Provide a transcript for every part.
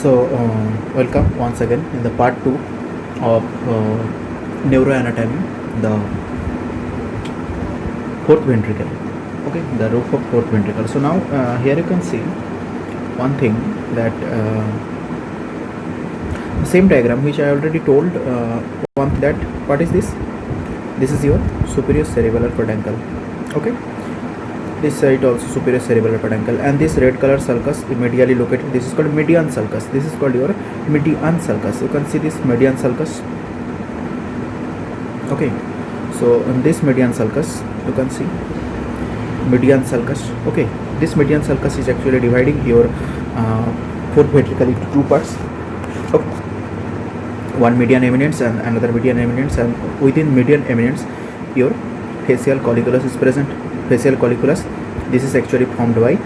Welcome once again in the part 2 of neuroanatomy, the fourth ventricle. Okay, the roof of fourth ventricle. So now here you can see one thing that the same diagram which I already told one that what is this? This is your superior cerebellar peduncle. Okay. This side also superior cerebellar peduncle, and this red color sulcus medially located. This is called median sulcus. This is called your median sulcus. You can see this median sulcus. Okay, so in this median sulcus you can see median sulcus. Okay, this median sulcus is actually dividing your fourth ventricle into two parts. Okay. One median eminence and another median eminence, and within median eminence your facial colliculus is present. Facial colliculus, this is actually formed by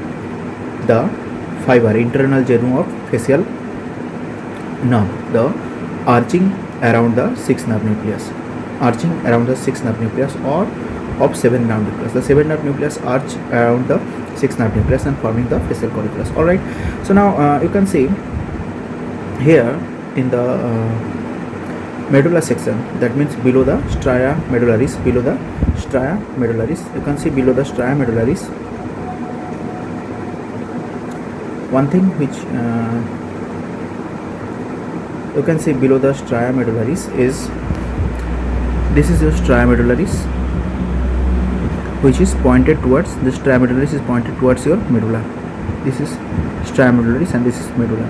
the fiber, internal genome of facial nerve, the arching around the 6 nerve nucleus, arching around the 6 nerve nucleus or of 7 nerve nucleus. The 7 nerve nucleus arch around the 6 nerve nucleus and forming the facial colliculus. Alright, so now you can see here in the medulla section, that means below the stria medullaris, below the stria medullaris, you can see below the stria medullaris one thing which you can see below the stria medullaris is this is your stria medullaris, which is pointed towards the stria medullaris is pointed towards your medulla. This is stria medullaris and this is medulla.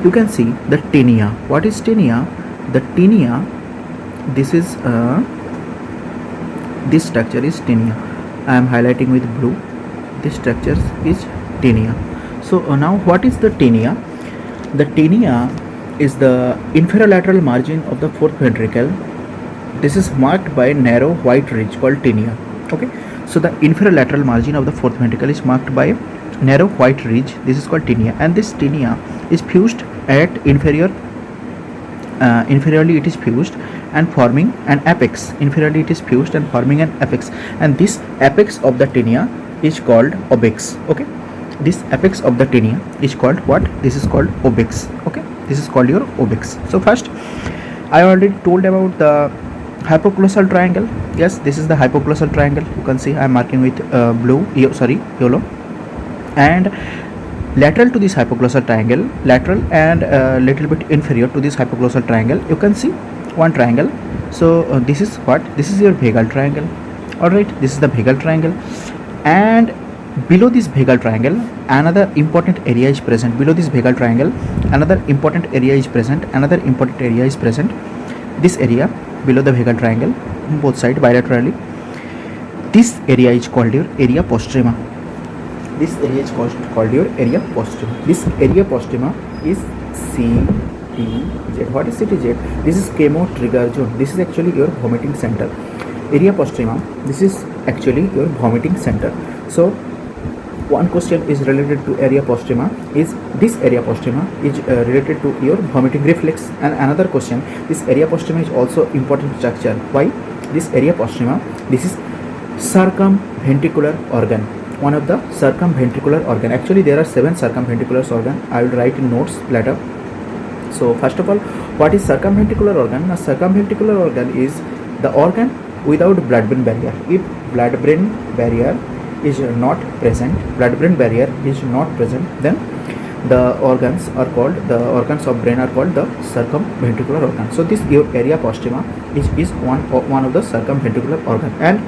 You can see the tinea. What is tinea? The tinea, this is this structure is tinea. I am highlighting with blue. This structure is tinea. So now what is the tinea? The tinea is the inferolateral margin of the fourth ventricle. This is marked by a narrow white ridge called tinea. Okay, so the inferolateral margin of the fourth ventricle is marked by a narrow white ridge. This is called tinea, and this tinea is fused at inferiorly it is fused and forming an apex. Inferiorly it is fused and forming an apex, and this apex of the tinea is called obex. Okay, this apex of the tinea is called what? This is called obex. Okay, this is called your obex. So first I already told about the hypoglossal triangle. Yes, this is the hypoglossal triangle. You can see I am marking with yellow, and lateral to this hypoglossal triangle, lateral and little bit inferior to this hypoglossal triangle, you can see one triangle. So this is what? This is your vagal triangle. Alright, this is the vagal triangle, and below this vagal triangle another important area is present. Below this vagal triangle another important area is present. Another important area is present. This area below the vagal triangle, both sides bilaterally, this area is called your area postrema. This area is called your area postrema. This area postrema is CTZ. What is CTZ? This is chemo trigger zone. This is actually your vomiting center. Area postrema, this is actually your vomiting center. So one question is related to area postrema, is this area postrema is related to your vomiting reflex, and another question, this area postrema is also important structure. Why? This area postrema, this is circumventricular organ, one of the circumventricular organ. Actually there are 7 circumventricular organ. I will write in notes later. So first of all, what is circumventricular organ? A circumventricular organ is the organ without blood-brain barrier. If blood-brain barrier is not present, then the organs are called, the organs of brain are called the circumventricular organ. So this your area postrema is one of the circumventricular organ. And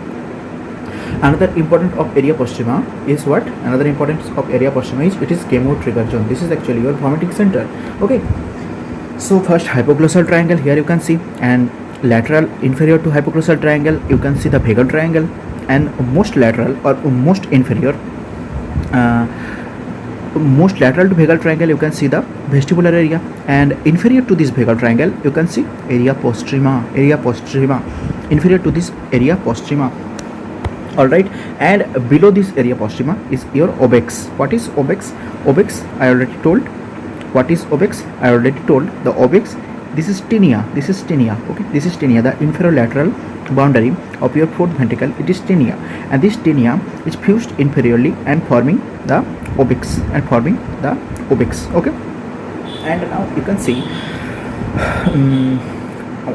another important of area postrema is what? Another importance of area postrema is it is chemo trigger zone. This is actually your vomiting center. Okay, so first hypoglossal triangle, here you can see, and lateral inferior to hypoglossal triangle you can see the vagal triangle, and most lateral or most inferior most lateral to vagal triangle you can see the vestibular area, and inferior to this vagal triangle you can see area postrema. Inferior to this area postrema. Alright, and below this area postrema is your obex. What is obex? Obex I already told. What is obex? I already told. The obex, this is tinea. Okay, this is tinea, the inferolateral boundary of your fourth ventricle. It is tinea, and this tinea is fused inferiorly and forming the obex Okay, And now you can see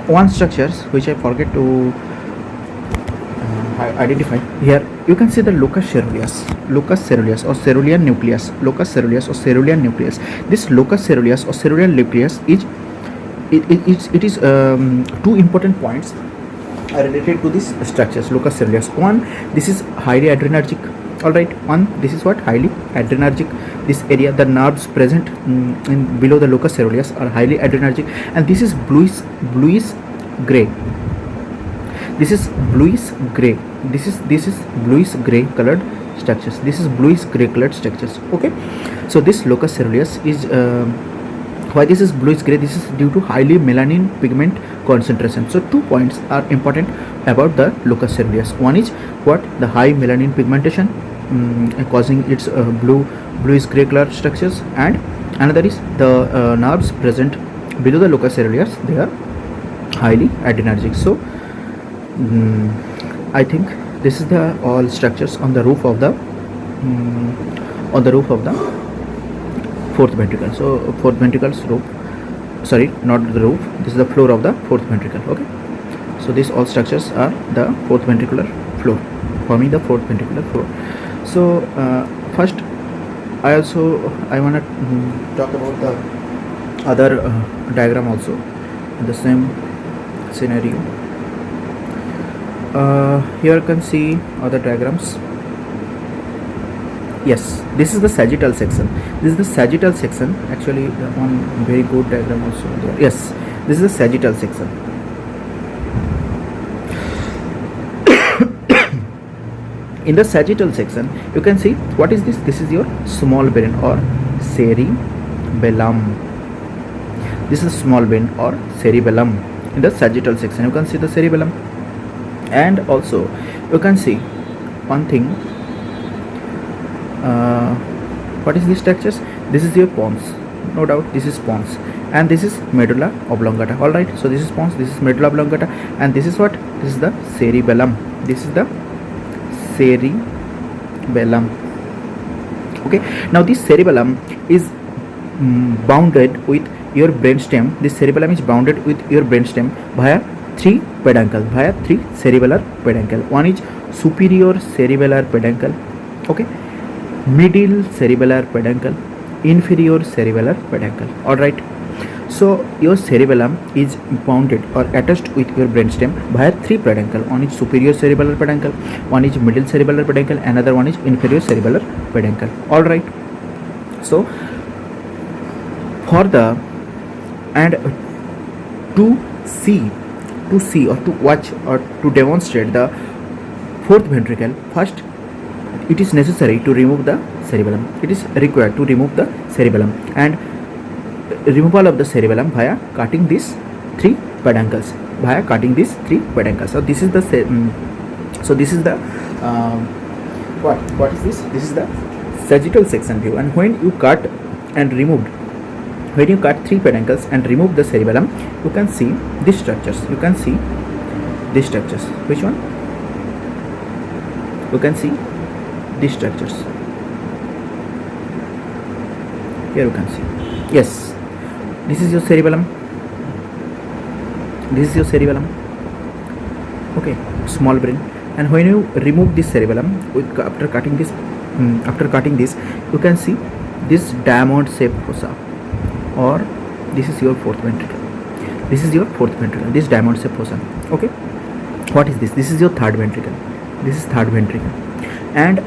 one structures which I forget to identify. Here you can see the locus ceruleus or cerulean nucleus. Locus ceruleus or cerulean nucleus. This locus ceruleus or cerulean nucleus is it is two important points are related to these structures. Locus ceruleus, one, this is highly adrenergic. All right, one, this is what, highly adrenergic. This area, the nerves present in below the locus ceruleus are highly adrenergic, and this is bluish gray. This is bluish gray. This is bluish gray colored structures. This is bluish gray colored structures. Okay, so this locus ceruleus is why this is bluish gray? This is due to highly melanin pigment concentration. So 2 points are important about the locus ceruleus. One is what, the high melanin pigmentation causing its bluish gray color structures, and another is the nerves present below the locus ceruleus, they are highly adrenergic. So I think this is the all structures on the roof of the fourth ventricle. So fourth ventricle's roof, sorry, not the roof, this is the floor of the fourth ventricle. Okay, so these all structures are the fourth ventricular floor, forming the fourth ventricular floor. So first I want to talk about the other diagram also in the same scenario. Here you can see other diagrams. Yes, this is the sagittal section. This is the sagittal section. Actually, one very good diagram also there. Yes, this is the sagittal section. In the sagittal section, you can see what is this? This is your small brain or cerebellum. This is small brain or cerebellum. In the sagittal section, you can see the cerebellum, and also you can see one thing. What is these structures? This is your pons, no doubt. This is pons, and this is medulla oblongata. All right. So this is pons, this is medulla oblongata, and this is what? This is the cerebellum. This is the cerebellum. Okay. Now this cerebellum is bounded with your brainstem. This cerebellum is bounded with your brainstem via three peduncle, via three cerebellar peduncle. One is superior cerebellar peduncle. Okay. Middle cerebellar peduncle, inferior cerebellar peduncle. All right. So your cerebellum is bounded or attached with your brainstem via three peduncle. One is superior cerebellar peduncle, one is middle cerebellar peduncle, another one is inferior cerebellar peduncle. All right. So for the and to see or to watch or to demonstrate the fourth ventricle, first it is necessary to remove the cerebellum. It is required to remove the cerebellum, and removal of the cerebellum via cutting these three peduncles. So this is the what is this? This is the sagittal section view. And when you cut three peduncles and remove the cerebellum, you can see these structures. Which one? You can see these structures. Here you can see. Yes, this is your cerebellum. Okay, small brain. And when you remove this cerebellum after cutting this, you can see this diamond shaped fossa, or this is your fourth ventricle. This diamond shaped fossa. Okay, what is this? This is your third ventricle. And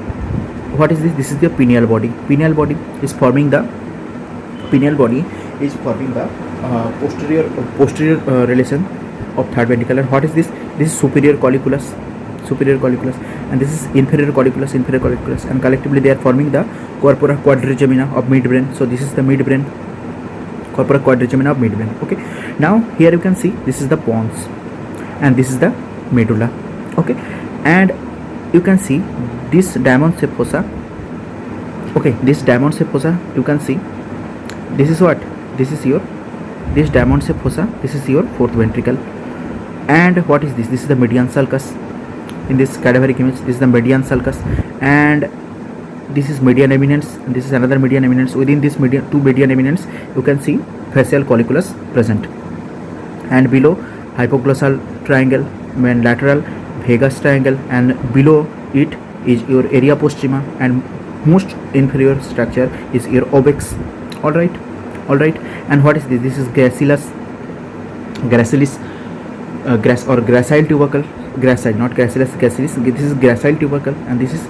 what is this? This is the pineal body. Pineal body is forming the posterior relation of third ventricle. And what is this? This is superior colliculus, and this is inferior colliculus, and collectively they are forming the corpora quadrigemina of midbrain. So this is the midbrain, corpora quadrigemina of midbrain. Okay, now here you can see this is the pons, and this is the medulla. Okay, and you can see this diamond shaped fossa. Okay, this diamond shaped fossa, you can see this is what? This diamond shaped fossa, this is your fourth ventricle. And what is this? This is the median sulcus. In this cadaveric image, this is the median sulcus, and this is median eminence, and this is another median eminence. Within this two median eminence, you can see facial colliculus present, and below hypoglossal triangle, main lateral vagus triangle, and below it is your area posterior, and most inferior structure is your obex. All right, all right. And what is this? This is gracilis, gracile tubercle, gracile, not gracilis, gracilis. This is gracile tubercle, and this is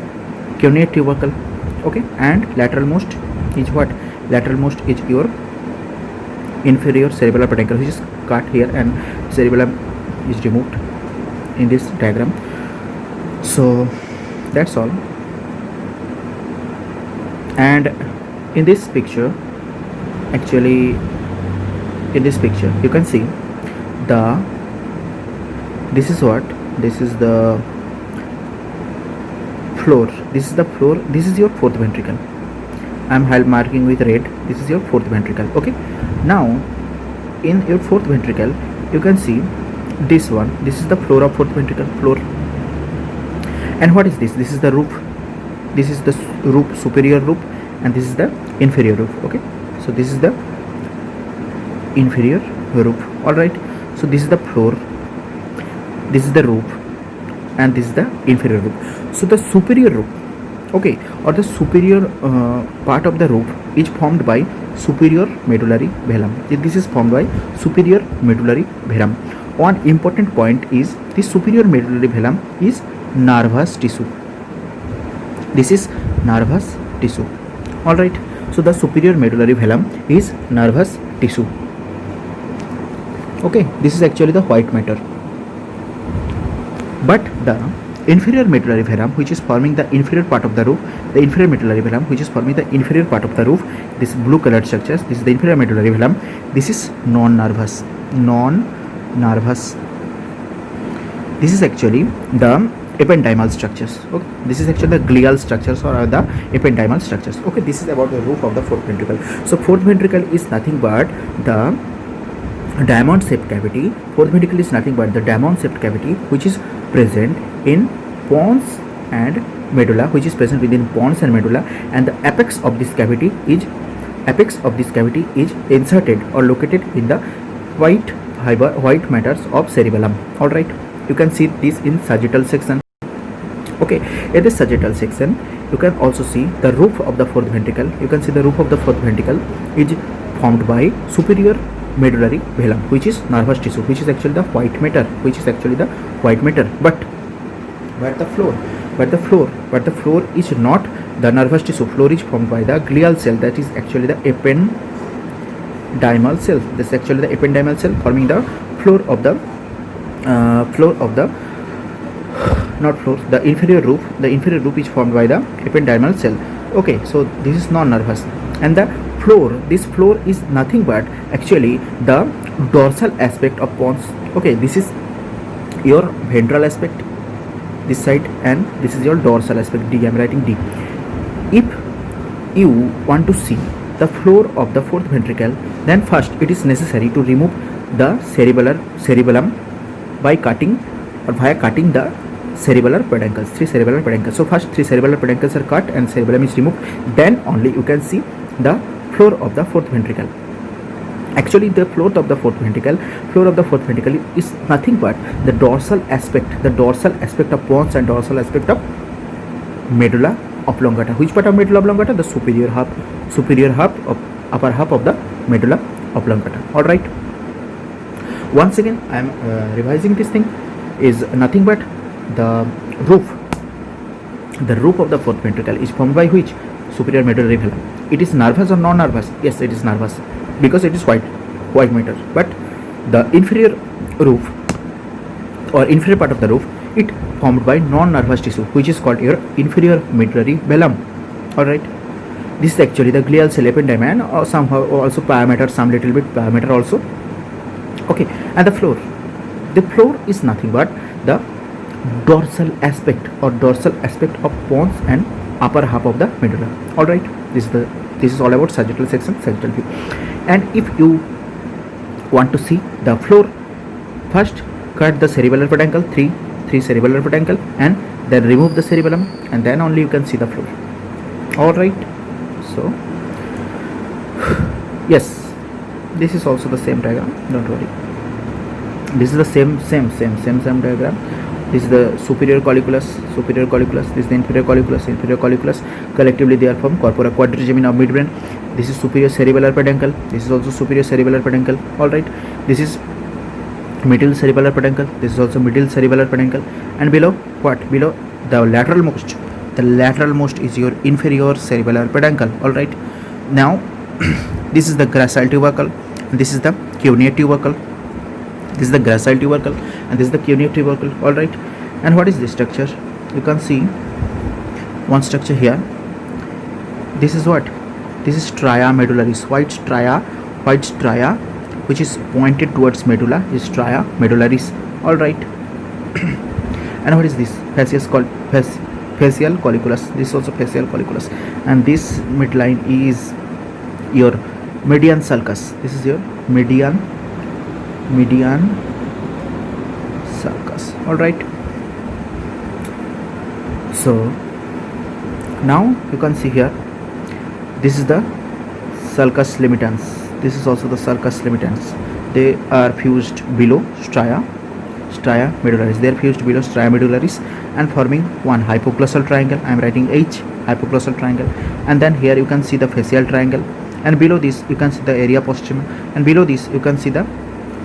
cuneate tubercle. Okay, and lateral most is what? Lateral most is your inferior cerebellar peduncle, which is cut here, and cerebellum is removed in this diagram. So that's all. And in this picture, actually in this picture you can see this is what? This is the floor. This is the floor. This is your fourth ventricle. I'm marking with red. This is your fourth ventricle. Okay, now in your fourth ventricle you can see this one. This is the floor of fourth ventricle, floor. And what is this? This is the roof. This is the roof, superior roof, and this is the inferior roof. Okay, so this is the inferior roof. All right, so this is the floor, this is the roof, and this is the inferior roof. So the superior roof, okay, or the superior part of the roof is formed by superior medullary velum. This is formed by superior medullary velum. One important point is this superior medullary velum is nervous tissue. This is nervous tissue. All right, so the superior medullary velum is nervous tissue. Okay, this is actually the white matter. But the inferior medullary velum, which is forming the inferior part of the roof, the inferior medullary velum, which is forming the inferior part of the roof, this blue colored structures, this is the inferior medullary velum. This is non-nervous. Non-nervous. This is actually the ependymal structures. Okay, this is actually the glial structures or the ependymal structures. Okay, this is about the roof of the fourth ventricle. So fourth ventricle is nothing but the diamond shaped cavity. Fourth ventricle is nothing but the diamond shaped cavity which is present in pons and medulla, which is present within pons and medulla, and the apex of this cavity is inserted or located in the white matters of cerebellum. All right, you can see this in sagittal section. Okay, in this sagittal section you can also see the roof of the fourth ventricle. You can see the roof of the fourth ventricle is formed by superior medullary velum, which is nervous tissue, which is actually the white matter, but the floor is not the nervous tissue. Floor is formed by the glial cell, that is actually the ependymal cell. This is actually the ependymal cell forming the floor of the the inferior roof. The inferior roof is formed by the ependymal cell. Okay, so this is non-nervous, and the floor, this floor is nothing but actually the dorsal aspect of pons. Okay, this is your ventral aspect, this side, and this is your dorsal aspect. D, I am writing D. If you want to see the floor of the fourth ventricle, then first it is necessary to remove the cerebellum by cutting or via cutting the cerebellar peduncles, 3 cerebellar peduncles. So first 3 cerebellar peduncles are cut and cerebellum is removed, then only you can see the floor of the fourth ventricle. Actually the floor of the fourth ventricle is nothing but the dorsal aspect of pons and dorsal aspect of medulla oblongata. Which part of medulla oblongata? The superior half of upper half of the medulla oblongata. All right, once again I am revising this thing. Is nothing but the roof of the fourth ventricle is formed by which? Superior medullary velum. It is nervous or non-nervous? Yes, it is nervous because it is white matter. But the inferior roof or inferior part of the roof, it formed by non-nervous tissue, which is called your inferior medullary velum. All right, this is actually the glial cell, ependyma, or somehow also pyometer, some little bit pyometer also. Okay, and the floor is nothing but the dorsal aspect of pons and upper half of the medulla. All right, this is all about sagittal section, sagittal view. And if you want to see the floor, first cut the cerebellar peduncle, three cerebellar peduncle, and then remove the cerebellum, and then only you can see the floor. All right. So yes, this is also the same diagram, don't worry. This is the same diagram. This is the superior colliculus, this is the inferior colliculus. Collectively they are from corpora quadrigemina of midbrain. This is superior cerebellar peduncle, this is also superior cerebellar peduncle. All right, this is middle cerebellar peduncle, this is also middle cerebellar peduncle. And below what? Below the lateral most is your inferior cerebellar peduncle. All right, now this is the gracile tubercle, this is the cuneate tubercle, this is the gracile tubercle, and this is the cuneate tubercle. All right, and what is this structure? You can see one structure here. This is what? This is stria medullaris, white stria which is pointed towards medulla is stria medullaris. All right. And what is this? Facial colliculus. This is also facial colliculus, and this midline is your median sulcus. This is your median sulcus. All right. So now you can see here, this is the sulcus limitans, this is also the sulcus limitans. They are fused below stria medullaris. They are fused below stria medullaris and forming one hypoglossal triangle. I am writing H, hypoglossal triangle. And then here you can see the facial triangle, and below this you can see the area posterior, and below this you can see the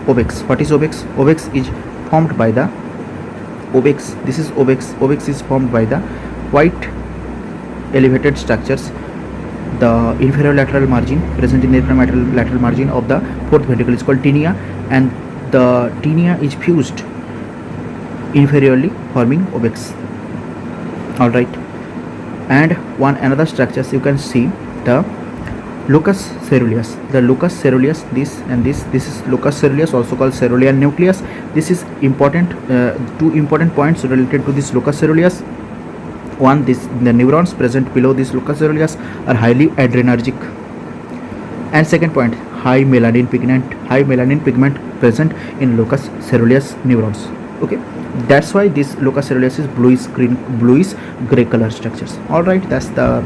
obex. What is obex? Obex is formed by the this is obex is formed by the white elevated structures, the inferior lateral margin, present in the inferior lateral margin of the fourth ventricle is called tinea, and the tinea is fused inferiorly forming obex. All right, and one another structures you can see the locus coeruleus. The locus coeruleus, this and this is locus coeruleus, also called cerulean nucleus. This is important. Two important points related to this locus coeruleus. One, the neurons present below this locus coeruleus are highly adrenergic, and second point, high melanin pigment present in locus coeruleus neurons. Okay, that's why this locus coeruleus is bluish gray color structures. All right, that's the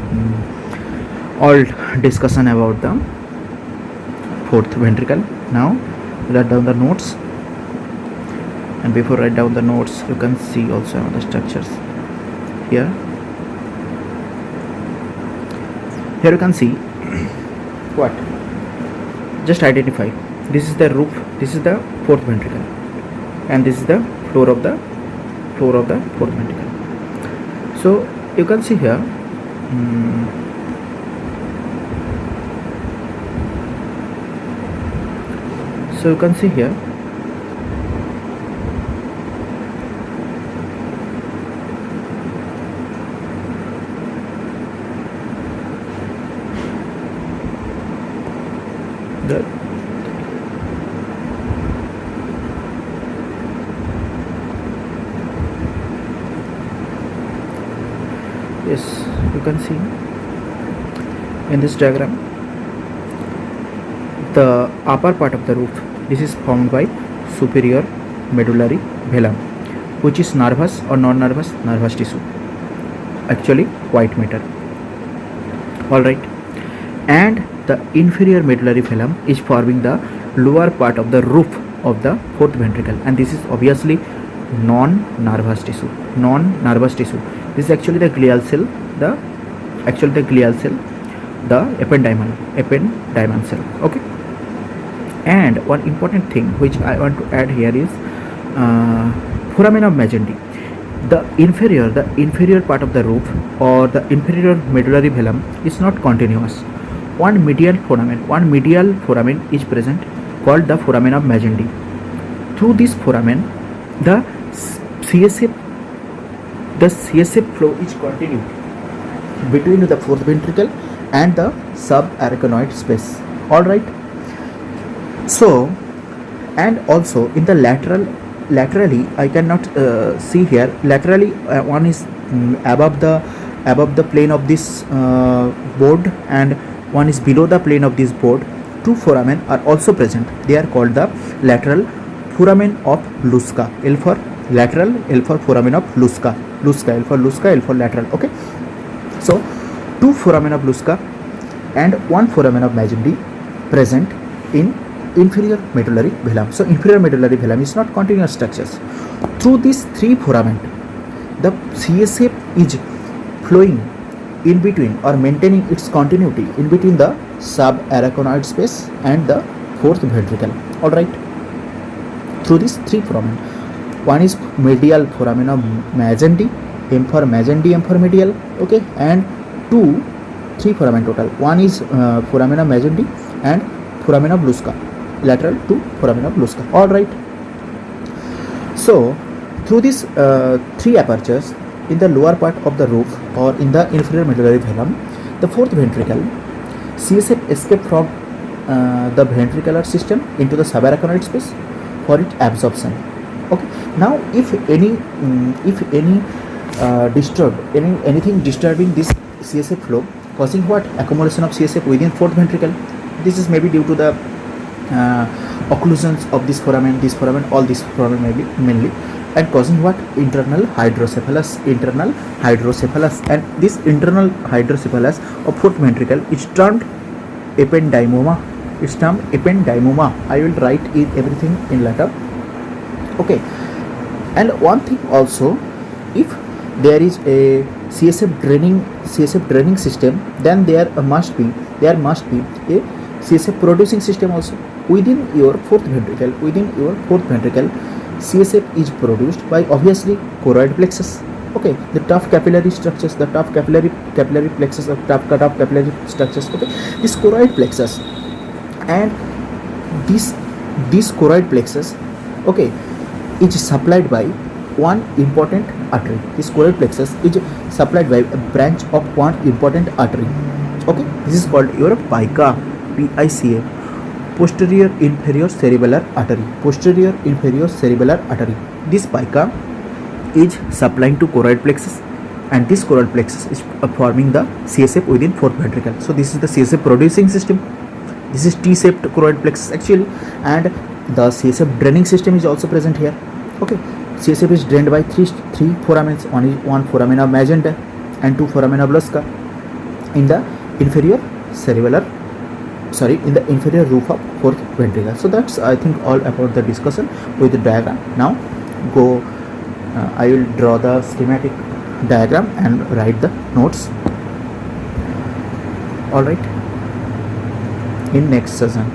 all discussion about the fourth ventricle. Now write down the notes, and before write down the notes you can see also another structures. Here you can see what? Just identify. This is the roof, this is the fourth ventricle, and this is the floor of the fourth ventricle. So you can see here, so you can see here that yes, you can see in this diagram the upper part of the roof, this is formed by superior medullary velum, which is nervous or non-nervous? Nervous tissue, actually white matter. All right, and the inferior medullary velum is forming the lower part of the roof of the fourth ventricle, and this is obviously non-nervous tissue. This is actually the glial cell, the ependymal cell. Okay, and one important thing which I want to add here is foramen of Magendie. The inferior part of the roof or the inferior medullary velum is not continuous. One medial foramen is present called the foramen of Magendie. Through this foramen, the CSF flow is continued between the fourth ventricle and the subarachnoid space. All right. So, and also in the laterally I cannot see here. Laterally, one is above the plane of this board, and one is below the plane of this board. Two foramen are also present. They are called the lateral foramen of Luska. L for lateral, L for foramen of Luska. L for lateral. Okay. So two foramina brusca and one foramen of Magendie present in inferior medullary velum. So inferior medullary velum is not continuous structures. Through these three foramen, the CSF is flowing in between or maintaining its continuity in between the subarachnoid space and the fourth ventricle. All right. Through these three foramen, one is medial foramen of Magendie, M for Magendie, M for medial, okay, and three foramen total. One is foramen of Magendie and foramen of brusca, lateral to foramen of brusca. All right. So through these three apertures in the lower part of the roof or in the inferior medullary velum, the fourth ventricle, CSF escape from the ventricular system into the subarachnoid space for its absorption. Okay. Now if any anything disturbing this CSF flow, causing what? Accumulation of CSF within fourth ventricle. This is maybe due to the occlusions of this foramen, all these foramen maybe mainly, and causing what? Internal hydrocephalus, and this internal hydrocephalus of fourth ventricle is termed ependymoma. I will write everything in letter. Okay. And one thing also, if there is a CSF draining system, then there must be a CSF producing system also within your fourth ventricle. CSF is produced by obviously choroid plexus. Okay, the tough capillary structures, the tough capillary plexus, or tough capillary structures. Okay, this choroid plexus and this choroid plexus, okay, is supplied by one important artery. This choroid plexus is supplied by a branch of one important artery. Okay, this is called your PICA, PICA, posterior inferior cerebellar artery. This PICA is supplying to choroid plexus, and this choroid plexus is forming the CSF within fourth ventricle. So this is the CSF producing system. This is T-shaped choroid plexus actually, and the CSF draining system is also present here. Okay, CSF is drained by three foramens. One foramen of Magendie and two foramen of brusca in the inferior roof of fourth ventricle. So that's, I think, all about the discussion with the diagram. Now I will draw the schematic diagram and write the notes. All right, in next session.